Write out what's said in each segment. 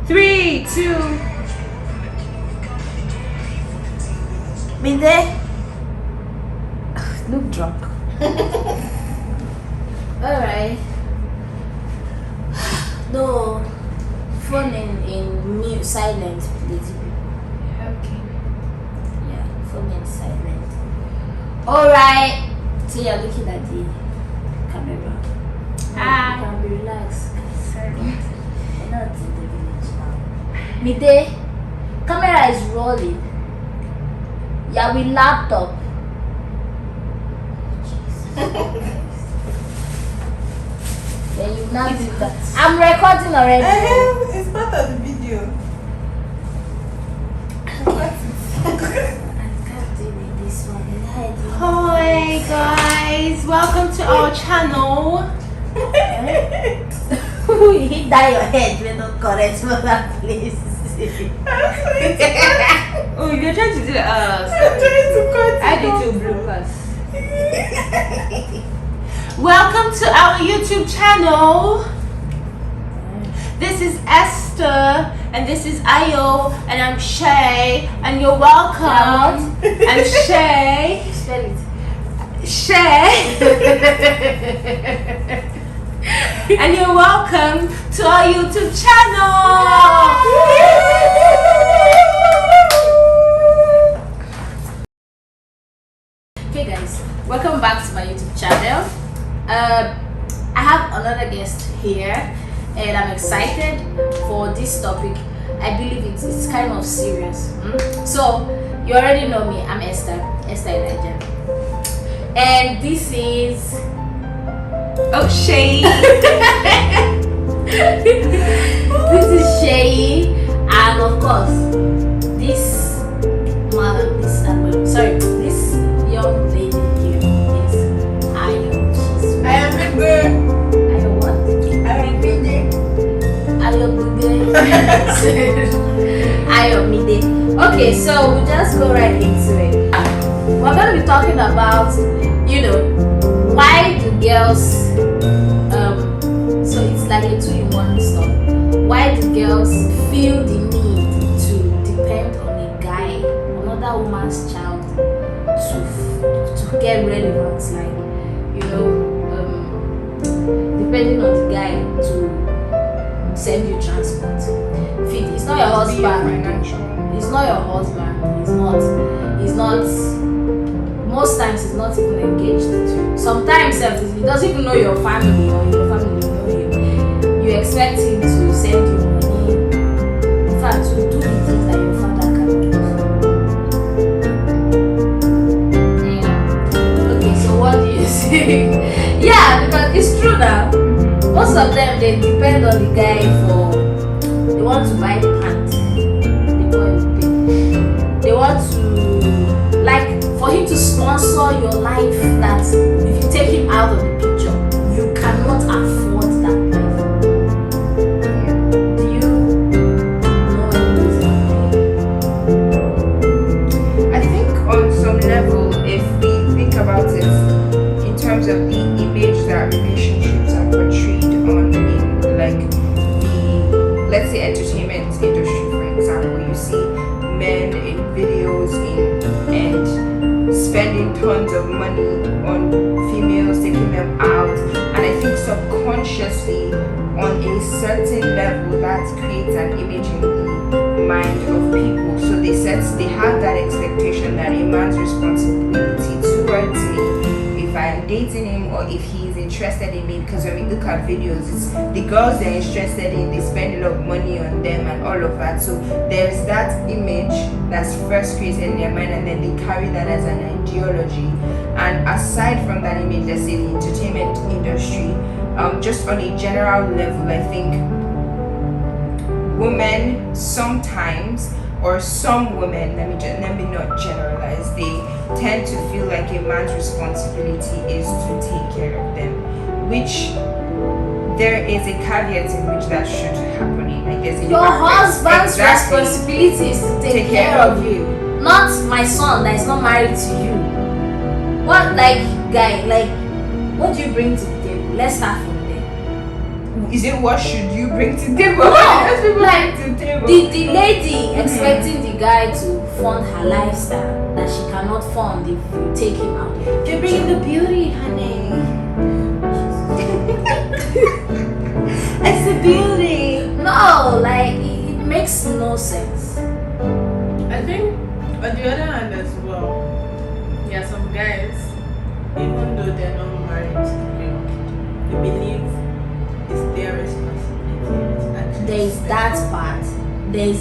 3, 2. Been there? Look drunk. Alright. No. Phone in mute, silent, please. Okay. Yeah, phone in silent. Alright. So you're looking at the camera. Hi. You can be relaxed. Sorry. We're not in the village now. Midday. Camera is rolling. Yeah, with laptop. Then you now do that. I'm recording already. It's part of the video. I can't do with this one. Hi guys, welcome to our channel. You hit that your head when not correct for that place. Oh, you're trying to do I'm trying to cut I did two bloopers. Welcome to our YouTube channel. This is Esther and this is Ayo and I'm Shay and you're welcome. I'm Shay. Spell it. Shay. And you're welcome to our YouTube channel. Okay guys, welcome back to my YouTube channel. I have another guest here and I'm excited for this topic. I believe it's kind of serious. So you already know me, I'm Esther Elijah. And this is Oh, Shay. this is Shay, and of course this this young lady here is Ayo. I am a girl. Ayo what? I am a Ayo Bude. Ayo Mide. Okay, so we'll just go right into it. We're going to be talking about, why do girls, so it's like a 2-in-1 stuff. Why do girls feel the need to depend on a guy, another woman's child, to get relevant, like, depending on the guy to send you transport. Feed, it's not your husband. It's not your husband. He's not. Most times he's not even engaged to you. Sometimes he doesn't even know your family or your family know you. You expect him to send you money. In fact, to do the things that your father can do. Yeah. Okay, so what do you say? Yeah, because it's true now. Most of them, they depend on the guy for, they want to buy pants, the boy will pay. They want to, like, for him to sponsor your life, that if you take him out of the picture, you cannot afford that life. Do you know anything I think on some level, if we think about it in terms of the image that relationships are portrayed on in like the, let's say, entertainment industry, for example, you see men in videos and spending tons of money on females, taking them out, and I think subconsciously on a certain level that creates an image in the mind of people. So they have that expectation that a man's responsibility towards me, if I am dating him or if he is interested in me, because when we look at videos, it's the girls they're interested in, they spend a lot of money on them and all of that. So there's that image that's first created in their mind, and then they carry that as an ideology. And aside from that image, let's say the entertainment industry, just on a general level, I think women sometimes, or some women, let me not generalize, they tend to feel like a man's responsibility is to take care of them, which there is a caveat in which that should happen in. Like your husband's responsibility is to take care of you, not my son that is not married to you. What, like, guy, like, what do you bring to the table? Let's start from there. is it what should you bring to the table? No, What people like, bring to the table? the lady expecting the guy to fund her lifestyle that she cannot fund if you take him out. They're bringing the beauty, honey. It's the beauty. No, like it makes no sense. I think on the other hand as well, there are some guys, even though they're not married, they believe it's their responsibility. Actually, There's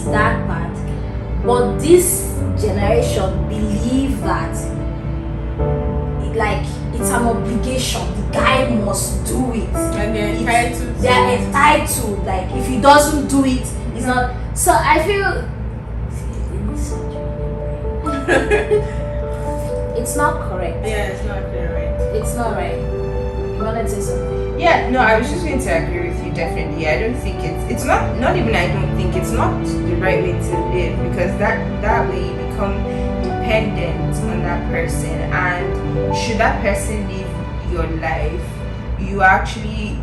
that part. But this generation believe that like it's an obligation. The guy must do it. And they're entitled. They are entitled. Like if he doesn't do it, it's not. So I feel it's not correct. Yeah, it's not clear, right? It's not right. You wanted to say something? Yeah, no, I was just going to agree with you definitely. I don't think it's not even I don't think it's not the right way to live, because that way you become dependent on that person, and should that person live your life, you actually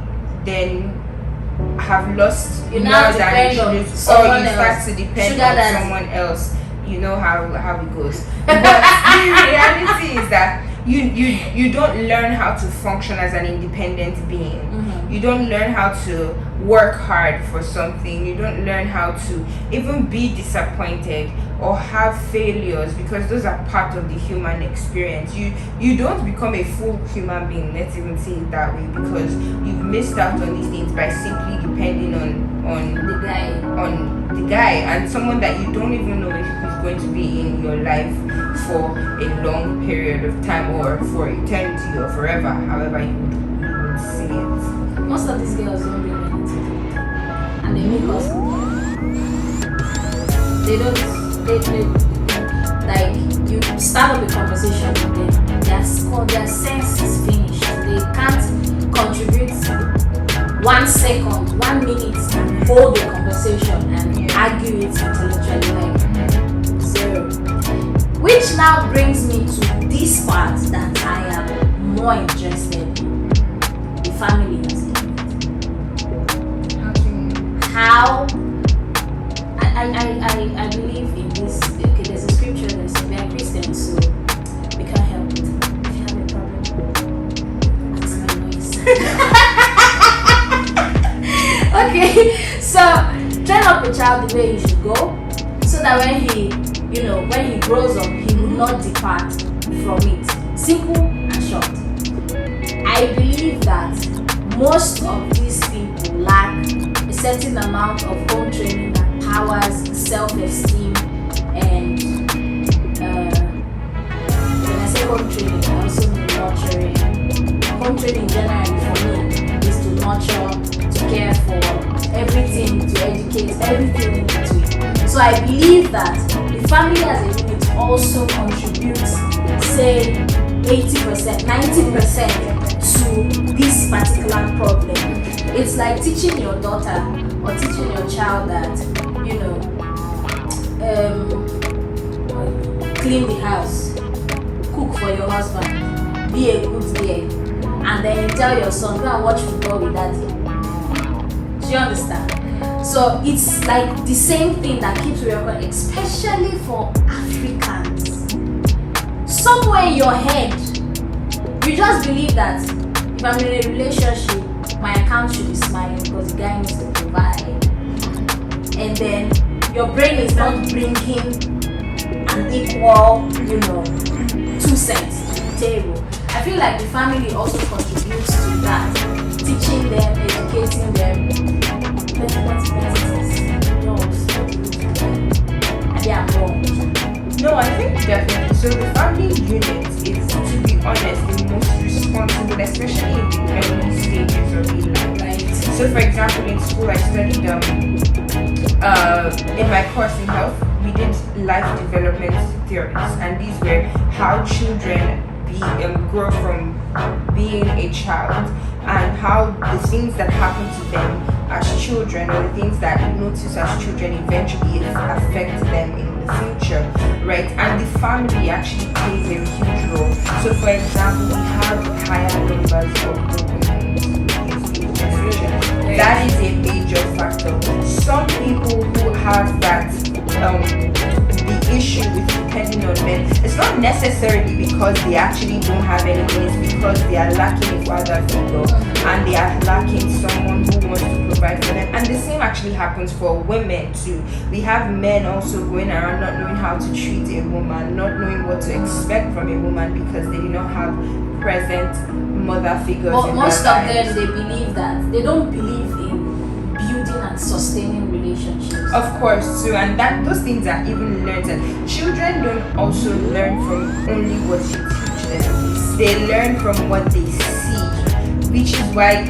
then have lost You more now than depend you on should, or someone you start else. to depend Sugar on daddy. someone else. You know how it goes. But the reality is that you don't learn how to function as an independent being. Mm-hmm. You don't learn how to work hard for something. You don't learn how to even be disappointed or have failures, because those are part of the human experience. You don't become a full human being, let's even say it that way, because you've missed out on these things by simply depending on The guy. the guy, and someone that you don't even know if he's going to be in your life for a long period of time, or for eternity, or forever, however you would say it. Most of these girls don't bring anything, and they make us. They don't. They like you start up a conversation with them. Their sense is finished. They can't contribute 1 second, 1 minute, and hold the conversation and argue it intellectually, like zero. Which now brings me to this part that I am more interested in: the family aspect. How I believe in this. Okay, there's a scripture that says we are Christians, so we can't help it. If you have a problem, ask my noise. Okay, so train up a child the way you should go, so that when he grows up, he will not depart from it. Simple and short. I believe that most of these people lack a certain amount of home training that powers self-esteem, and when I say home training, I also mean nurturing. Home training generally for me is to nurture, to care for, everything, to educate, everything in between. So I believe that the family as a unit also contributes, say, 80%, 90% to this particular problem. It's like teaching your daughter or teaching your child that, clean the house, cook for your husband, be a good girl, and then you tell your son, go and watch football with daddy. Do you understand? So it's like the same thing that keeps recording, especially for Africans. Somewhere in your head, you just believe that if I'm in a relationship, my account should be smiling because the guy needs to provide. And then your brain is not bringing an equal, 2 cents to the table. I feel like the family also contributes to that, teaching them, educating them. Maybe I'm wrong. No, I think definitely. So the family unit is, to be honest, the most responsible, especially in the early stages of the life. Right. So for example, in school I studied in my course in health, we did life development theories, and these were how children grow from being a child, and how the things that happen to them as children, or the things that we notice as children, eventually affect them in the future, right? And the family actually plays a huge role. So for example, we have higher numbers of broken homes these days. relationship. That is a major factor. Some people who have that the issue with depending on men, it's not necessarily because they actually don't have anything, it's because they are lacking a father figure and they are lacking someone who wants to provide for them. And the same actually happens for women too. We have men also going around not knowing how to treat a woman, not knowing what to expect from a woman because they do not have present mother figures. But in most their of lives. them, they believe that they don't believe in building and sustaining relationships. Of course, too, and that those things are even learned. And children don't also learn from only what you teach them. They learn from what they see, which is why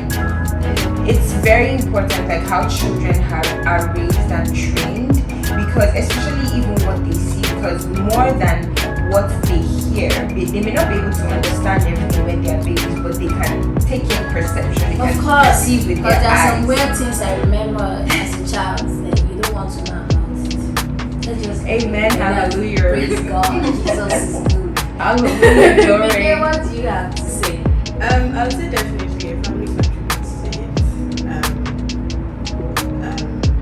it's very important, like how children are raised and trained, because especially even what they see, because more than what they hear, they may not be able to understand everything when they are babies, but they can take in perception, they Of can course, perceive with because their there are some eyes. weird things I remember as a child that you don't want to know about. Let's just Amen, hallelujah. Praise God, Jesus is good. Hallelujah, glory. Okay, what do you have to say? I would say definitely a family contributes to it.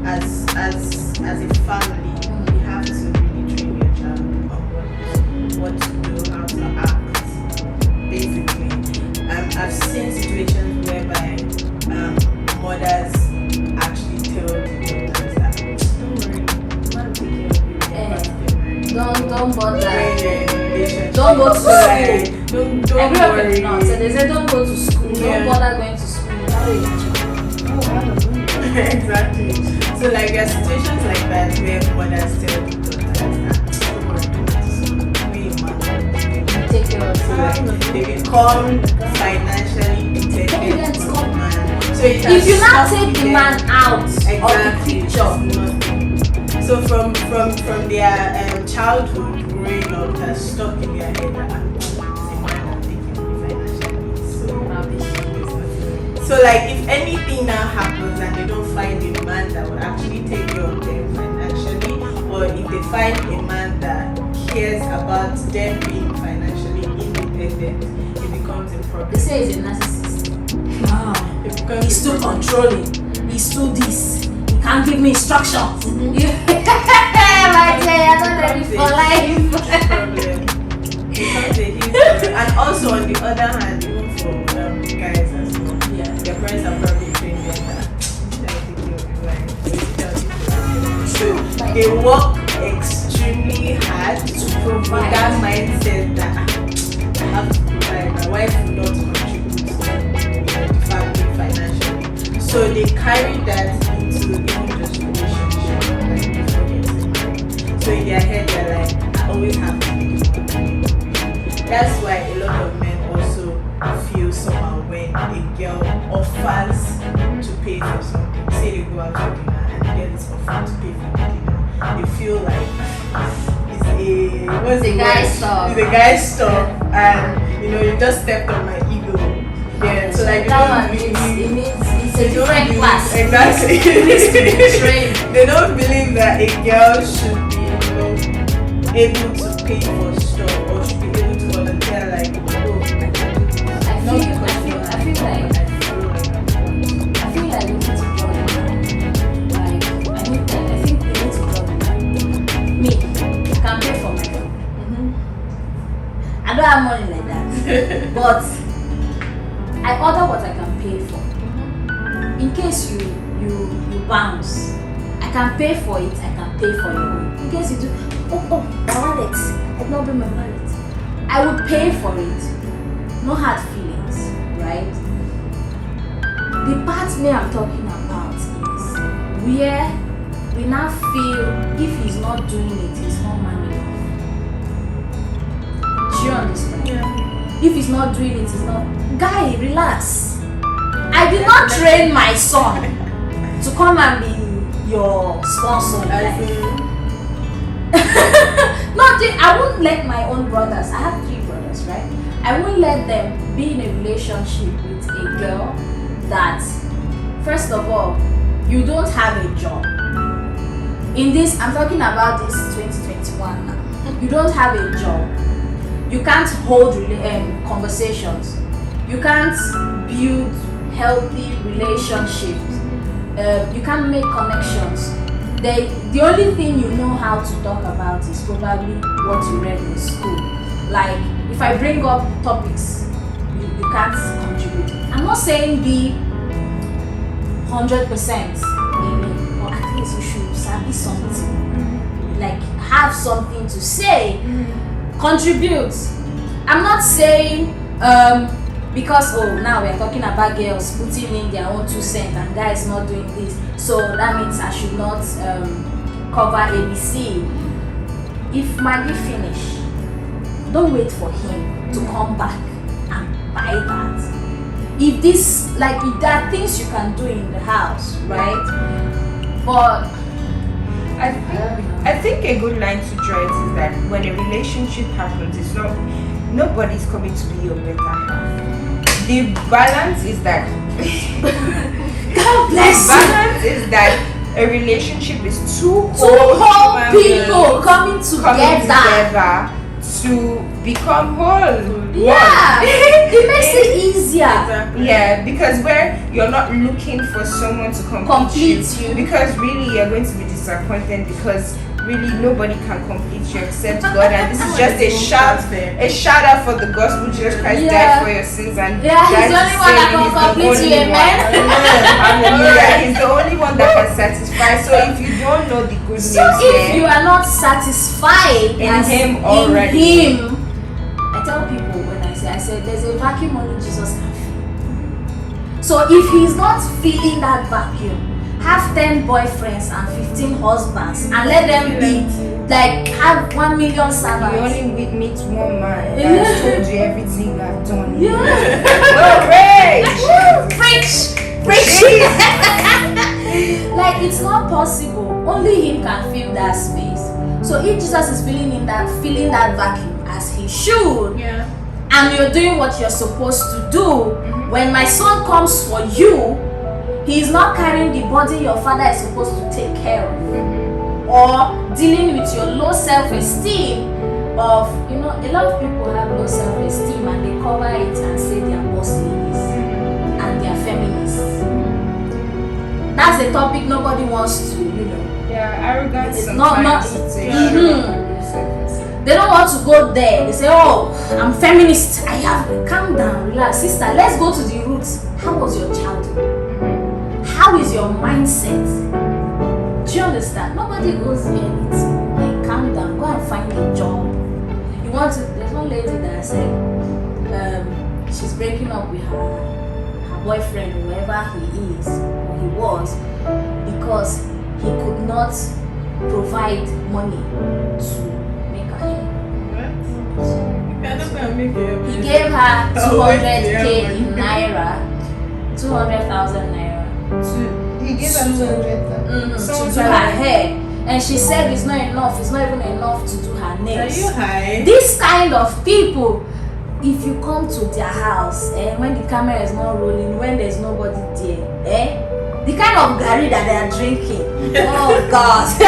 As a family, you have to really train your child on what to do, how to act. Basically, I've seen situations whereby mothers actually tell the daughters that don't worry, man will take care of you. Don't bother. Don't go to school. Don't I grew up in worry. the north, so they say don't go to school, Yeah. don't bother going to school. How is it? Exactly. So like there are situations like that where mothers tell the daughters that don't worry, don't go to school. Be a man. Take care of So yourself. like they become financially dependent Let's on go. the man. So it has If you now stopped take the them. man out of the Exactly. picture, Nothing. So from their childhood growing up, that's stuck in their head that a man will take care of me financially. So like if anything now happens and they don't find a man that will actually take care of them financially, or if they find a man that cares about them being financially independent, it becomes a problem. they say he's a narcissist. Wow. It becomes He's a too problem. controlling. He's too this. He can't give me instructions. Mhm. My dear, you're not ready for life. Problem. Becomes a huge problem. And also on the other hand, even for guys as well, Yeah. their parents are probably trained them that so they work extremely hard to provide that mindset that I have to provide. My wife will not contribute to the family financially. So they carry that into even just relationship, like before getting married. So in their head they're like, I always have to be the one. That's why a lot of men also feel somehow when a girl offers to pay for something. Say they go out to dinner and they get this offer to pay for the dinner. They feel like it's a guy's stuff. It's a guy's stuff, and you just stepped on my ego. Yeah, so like that one they means don't it means it's they a don't different believe- class. Exactly. It needs to be trained. They don't believe that a girl should be, able to pay for stuff or should be able to volunteer like, oh, I can do this. I Not feel because like you I are- feel like we need to draw the line. Like I think we need to draw the line. Me, I can pay for my phone. I don't have money like that. But I order what I can pay for. In case you bounce, I can pay for it, I can pay for your own. In case you do, my wallet, I did not bring my wallet. I would pay for it. No hard feelings, right? The part me I'm talking about is where we now feel if he's not doing it, he's not man enough. Do you understand? Yeah. If he's not doing it, he's not. Guy, relax. I did not train my son to come and be your sponsor. As Like, in, I won't let my own brothers. I have 3 brothers, right? I won't let them be in a relationship with a girl that, first of all, you don't have a job. In this, I'm talking about this 2021 now. You don't have a job. You can't hold conversations. You can't build healthy relationships, you can't make connections. The only thing you know how to talk about is probably what you read in school. Like, if I bring up topics, you can't contribute. I'm not saying be 100% in it, but at least you should sabi something. Like, have something to say. Contribute. I'm not saying because now we're talking about girls putting in their own 2 cents and guys not doing this, so that means I should not cover ABC. If Maggie finish, don't wait for him to come back and buy that. If there are things you can do in the house, right? But I think a good line to draw it is that when a relationship happens, it's not, nobody's coming to be your better half. The balance is that God bless the balance is that a relationship is two whole human people beings coming together to become whole. Yeah, it makes it easier. Exactly. Yeah, because where you're not looking for someone to complete you, because really you're going to be disappointed, because really nobody can complete you except God, and this is just a shout out for the gospel. Jesus Christ died for your sins, and he's the only one that can complete you, amen. Hallelujah. He's the only one that can satisfy. So if you don't know the good news, if you are not satisfied in Him already, in Him, I tell people when I say there's a vacuum only Jesus can fill. So if He's not filling that vacuum, have 10 boyfriends and 15 husbands and let them be like have 1 million servants. You only meet one man that has told you everything you have done. Yeah. Preach. Like, it's not possible. Only Him can fill that space. So if Jesus is filling that vacuum as He should, and you're doing what you're supposed to do, when my son comes for you, He is not carrying the body your father is supposed to take care of, or dealing with your low self-esteem of, a lot of people have low self-esteem and they cover it and say they are boss ladies and they are feminists. That's a topic nobody wants to, Yeah, arrogance. It's not they don't want to go there. They say, oh, I'm feminist. Calm down, relax. Sister, let's go to the roots. How was your childhood? How is your mindset? Do you understand? Nobody goes there and it's like, calm down, go and find a job. There's one lady that said she's breaking up with her boyfriend, whoever he is, or he was, because he could not provide money to make her hair. He gave her 200k in naira, 200,000 naira. He gave her 200,000. To do her hair. And she said it's not enough, it's not even enough to do her nails. Are you high? This kind of people, if you come to their house, when the camera is not rolling, when there's nobody there, the kind of gari that they are drinking, oh God. It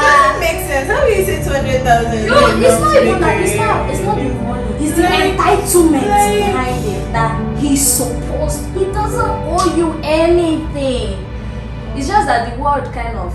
doesn't make sense. How do you say 200,000? No, it's not even that. It's not the money. It's the entitlement behind it that he's supposed. He doesn't owe you anything. It's just that the world kind of,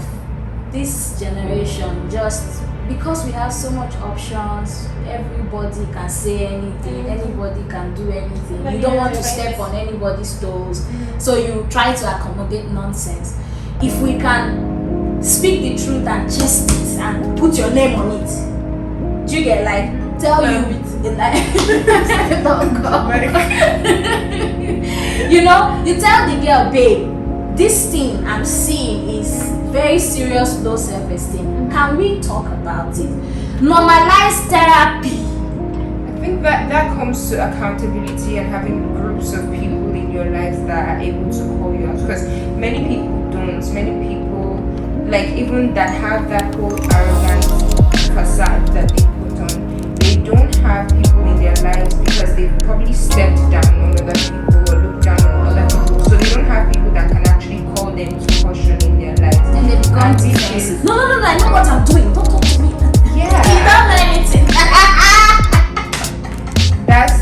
this generation, just because we have so much options, everybody can say anything, anybody can do anything. You don't want to step on anybody's toes, so you try to accommodate nonsense. If we can speak the truth and chest it and put your name on it, do you get tell you you tell the girl, babe, this thing I'm seeing is very serious low self-esteem. Can we talk about it? Normalize therapy. I think that comes to accountability and having groups of people in your life that are able to call you out, because many people don't. Many people, even that have that whole arrogant facade that they put on, they don't have people in their lives because they've probably stepped down on other people or looked down on other people, so they don't have people that can actually call them to caution in their lives. And they become defensive. No, I know what I'm doing. Don't talk to me. Yeah. You don't know anything.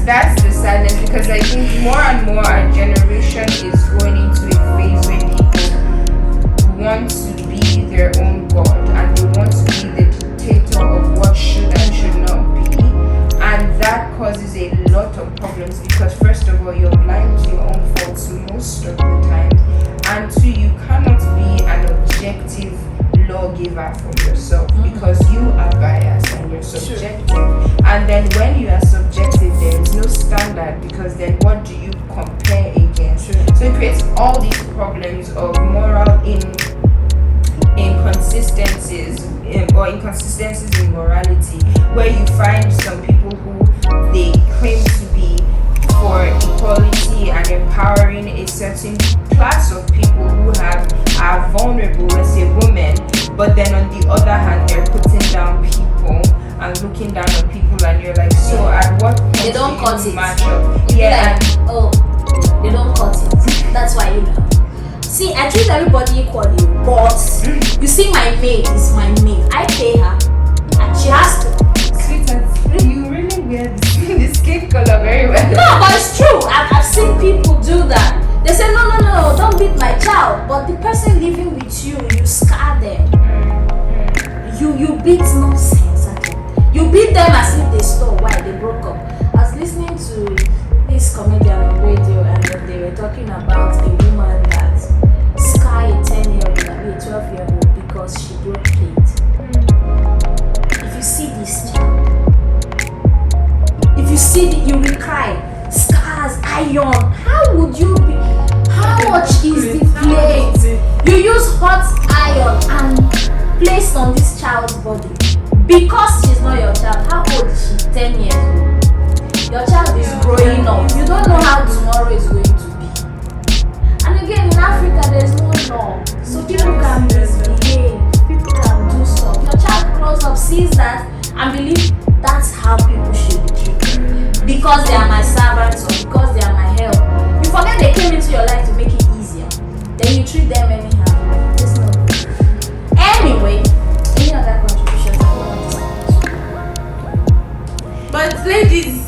That's the sadness, because I think more and more our generation problems of moral inconsistencies or inconsistencies in morality, where you find some people who they claim to be for equality and empowering a certain class of people who are vulnerable, let's say women, but then on the other hand they're putting down people and looking down on people, and you're like, so at what point They don't cut it. match up? You Yeah, be like, oh, they don't cut it. That's why you know. See, I treat everybody equally, but you see, my maid is my maid. I pay her, and she has to. sweetheart, you really wear the skin color very well. No, but it's true. I've seen people do that. They say, no, don't beat my child. But the person living with you, you scar them. You beat nonsense at all. You beat them as if they stole why they broke up. I was listening to this comedian on radio, and they were talking about a woman that scar a 10-year-old and a 12-year-old because she broke plate. If you see this child, if you see it, you will cry. Scars, iron. How would you be? How much is the plate? You use hot iron and placed on this child's body because she's not your child. How old is she? 10 years old. Your child is growing up. You don't know how tomorrow is going to be. And again, in Africa, there's no law, so people can misbehave. People can do stuff. Your child grows up, sees that, and believe that's how people should be treated. Because they are my servants or because they are my help. You forget they came into your life to make it easier. Then you treat them anyhow. It's not good. Anyway, any other contributions that you want to say? But ladies,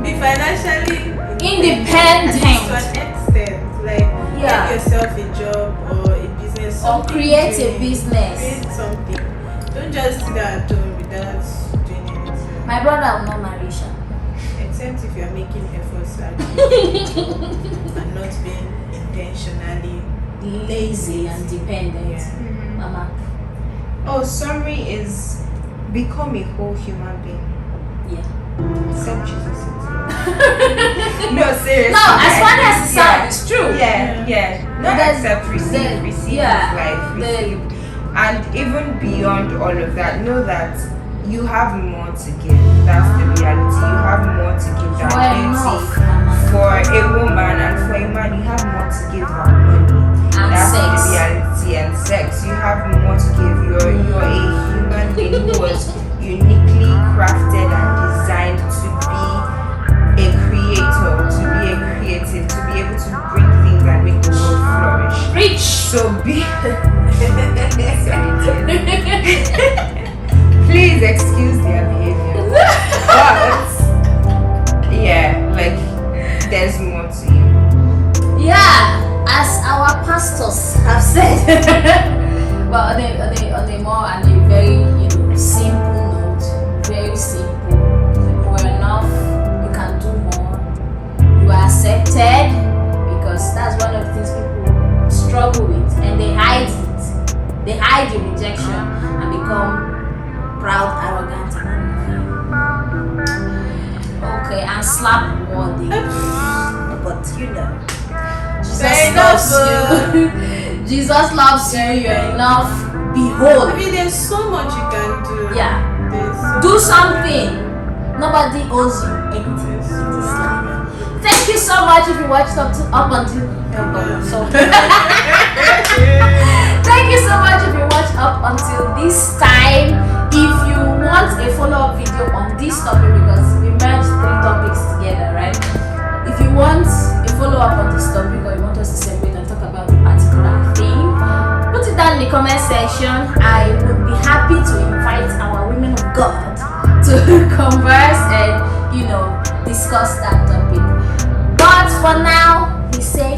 be financially Independent. to an extent. Like, Yeah. get yourself a job or a business. Or something create a doing. business. Create something. Don't just sit there at home without doing anything. My brother will not marry Isha. Except if you're making efforts at it and not being intentionally. Lazy and dependent. Yeah. Mama. Oh, summary is become a whole human being. Yeah. Except Jesus. No, seriously. No, as funny as it sounds, it's true. Yeah. Not There's- accept, receive yeah, is life, the- receive. And even beyond all of that, know that you have more to give. That's the reality. You have more to give than For beauty. enough, Mama. For a woman and for a man, you have more to give than money. And That's sex. the reality. And sex, you have more to give. You're a human being who was uniquely crafted and designed to be a creator, to be a creative, to be able to bring things and make the world flourish. Rich. So be please excuse their behavior. But yeah, like there's more to you. Yeah, as our pastors have said. But on a more and a very simple note, very simple. You are enough. You can do more. You are accepted, because that's one of the things people struggle with, and they hide it. They hide the rejection and become proud, arrogant, and annoying. Okay, and slap worthy. But Jesus loves you. Jesus loves you. You're enough. Behold. I mean, there's so much you can do. Yeah. There's so Do something. Nobody owes you anything in this life. Thank you so much if you watched up until. Thank you so much if you watched up until this time. If you want a follow-up video on this topic, because we merged 3 topics together, right? If you want a follow-up on this topic, or you want us to separate and talk about a particular thing, put it down in the comment section. I would be happy to invite our women of God to converse and discuss that topic. But for now, we say